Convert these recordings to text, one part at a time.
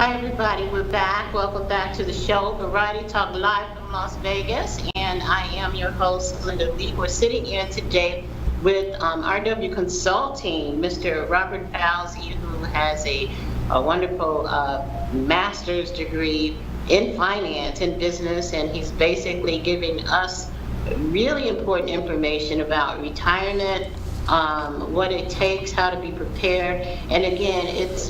Hi, everybody. We're back. Welcome back to the show, Variety Talk Live from Las Vegas. And I am your host, Linda Lee. We're sitting here today with RW Consulting, Mr. Robert Bowsey, who has a wonderful master's degree in finance and business. And he's basically giving us really important information about retirement, what it takes, how to be prepared. And again, it's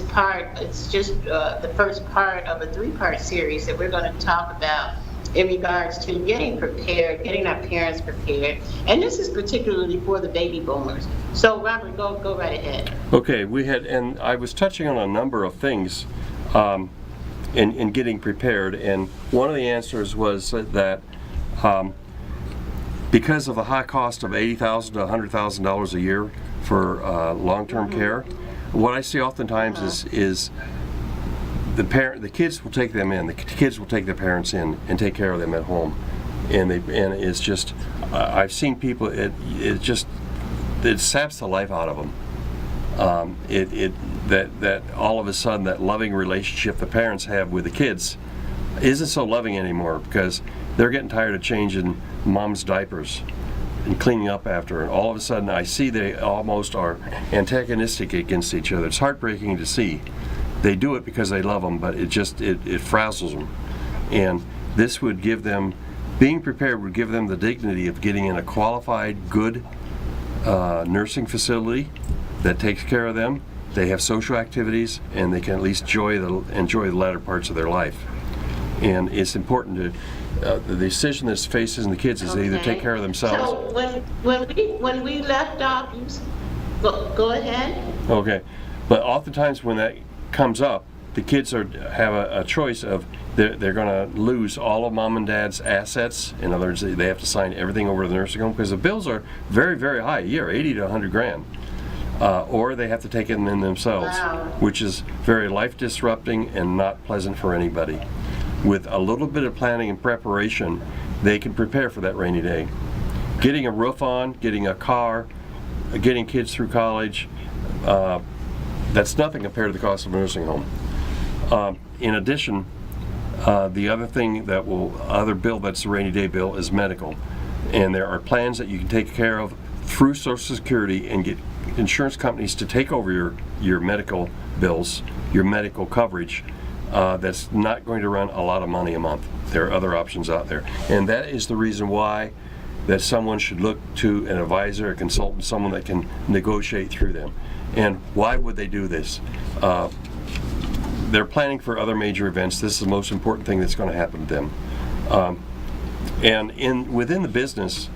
just the first part of a three-part series that we're going to talk about in regards to getting prepared, getting our parents prepared. And this is particularly for the baby boomers. So Robert, go right ahead. Okay, and I was touching on a number of things in getting prepared, and one of the answers was that because of the high cost of $80,000 to $100,000 a year for long-term care, what I see oftentimes is the kids will take them in. The kids will take their parents in and take care of them at home, and it's just I've seen people. It saps the life out of them. That all of a sudden that loving relationship the parents have with the kids isn't so loving anymore because they're getting tired of changing mom's diapers and cleaning up after her. And all of a sudden I see they almost are antagonistic against each other. It's heartbreaking to see. They do it because they love them, but it frazzles them. And this would give them, being prepared would give them the dignity of getting in a qualified, good nursing facility that takes care of them. They have social activities, and they can at least enjoy the latter parts of their life. And it's important to the decision that's faces the kids is they either take care of themselves. So when we left off, go ahead. Okay, but oftentimes when that comes up, the kids have a choice of they're going to lose all of mom and dad's assets. In other words, they have to sign everything over to the nursing home because the bills are very, very high a year, 80 to 100 grand. Or they have to take it in themselves, which is very life disrupting and not pleasant for anybody. With a little bit of planning and preparation, they can prepare for that rainy day. Getting a roof on, getting a car, getting kids through college, that's nothing compared to the cost of a nursing home. In addition, the other bill that's the rainy day bill is medical. And there are plans that you can take care of through Social Security and get insurance companies to take over your medical bills, your medical coverage. That's not going to run a lot of money a month. There are other options out there. And that is the reason why that someone should look to an advisor, a consultant, someone that can negotiate through them. And why would they do this? They're planning for other major events. This is the most important thing that's going to happen to them. And within the business,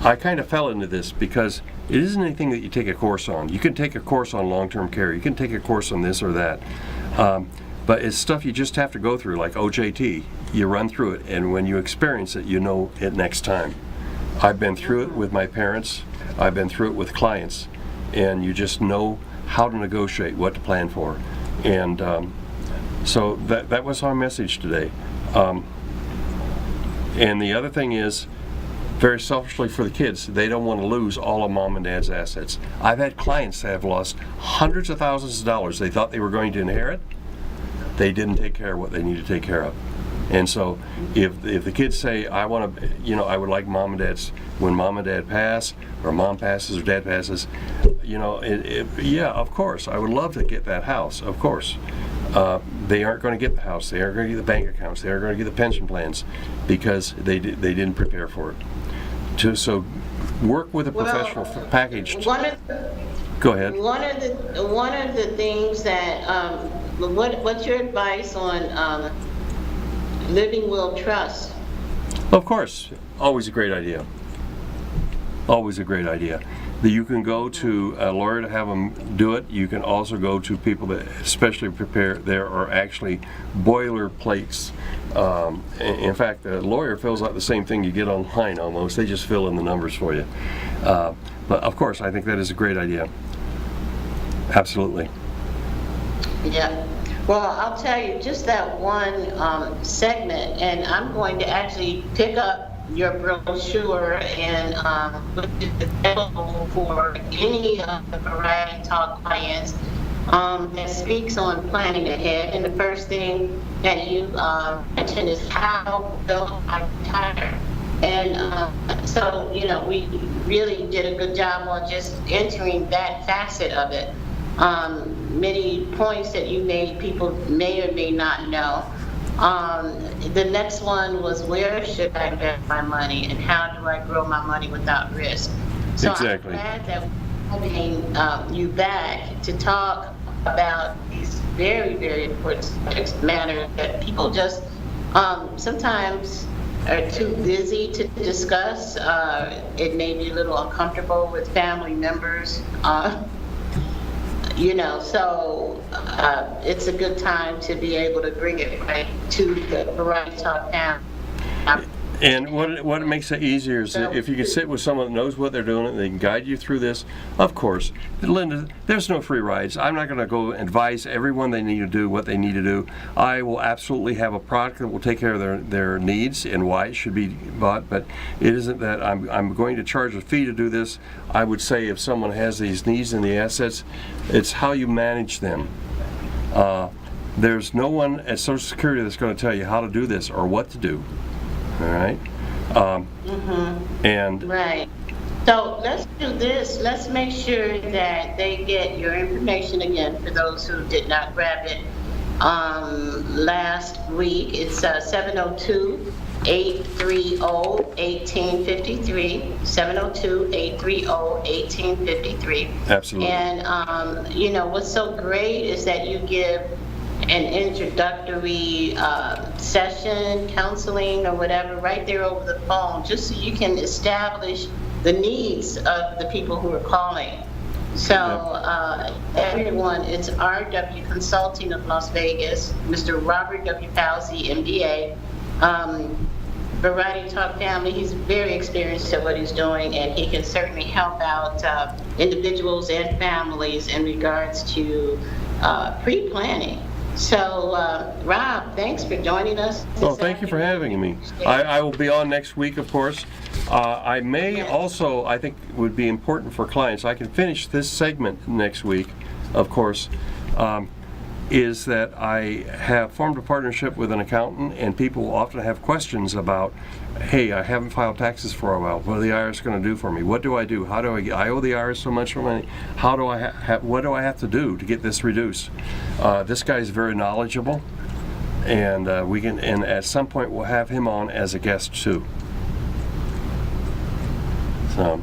I kind of fell into this because it isn't anything that you take a course on. You can take a course on long-term care. You can take a course on this or that. But it's stuff you just have to go through, like OJT. You run through it, and when you experience it, you know it next time. I've been through it with my parents. I've been through it with clients, and you just know how to negotiate, what to plan for. And so that was our message today. And the other thing is, very selfishly for the kids, they don't want to lose all of mom and dad's assets. I've had clients that have lost hundreds of thousands of dollars they thought they were going to inherit. They didn't take care of what they need to take care of. And so if the kids say, I would like mom and dad's, when mom and dad pass, or mom passes or dad passes, yeah, of course, I would love to get that house, of course. They aren't going to get the house, they aren't going to get the bank accounts, they aren't going to get the pension plans because they didn't prepare for it. So work with a professional package. Go ahead. One of the things that what's your advice on living will trust? Of course, always a great idea. Always a great idea. That you can go to a lawyer to have them do it. You can also go to people that especially prepare. There are actually boilerplates. In fact, the lawyer fills out the same thing you get online almost. They just fill in the numbers for you. But of course, I think that is a great idea. Absolutely. Yeah. Well, I'll tell you, just that one segment, and I'm going to actually pick up your brochure and put it available for any of the Variety Talk clients that speaks on planning ahead. And the first thing that you mentioned is how will I retire? And so, we really did a good job on just entering that facet of it. Many points that you made, people may or may not know. The next one was, where should I invest my money and how do I grow my money without risk? So Exactly. I'm glad that we're having you back to talk about these very, very important subjects matter that people just sometimes are too busy to discuss. It may be a little uncomfortable with family members. So it's a good time to be able to bring it right to the Variety Talk family. And what makes it easier is that if you can sit with someone that knows what they're doing and they can guide you through this. Of course, Linda, there's no free rides. I'm not going to go advise everyone they need to do what they need to do. I will absolutely have a product that will take care of their needs and why it should be bought, but it isn't that I'm going to charge a fee to do this. I would say if someone has these needs and the assets, it's how you manage them. There's no one at Social Security that's going to tell you how to do this or what to do. All right. And right. So let's do this. Let's make sure that they get your information again for those who did not grab it last week. It's 702-830-1853. 702-830-1853. absolutely. And what's so great is that you give an introductory session, counseling, or whatever, right there over the phone, just so you can establish the needs of the people who are calling. So everyone, it's RW Consulting of Las Vegas, Mr. Robert W. Palsy, MBA. Variety Talk family, he's very experienced at what he's doing, and he can certainly help out individuals and families in regards to pre-planning. So, Rob, thanks for joining us. Well, thank you for having me. I will be on next week, of course. I may also, I think would be important for clients, I can finish this segment next week, of course, is that I have formed a partnership with an accountant, and people often have questions about, hey, I haven't filed taxes for a while. What are the IRS going to do for me? What do I do? How do I owe the IRS so much money? How do I what do I have to do to get this reduced? This guy is very knowledgeable, and and at some point we'll have him on as a guest too. So.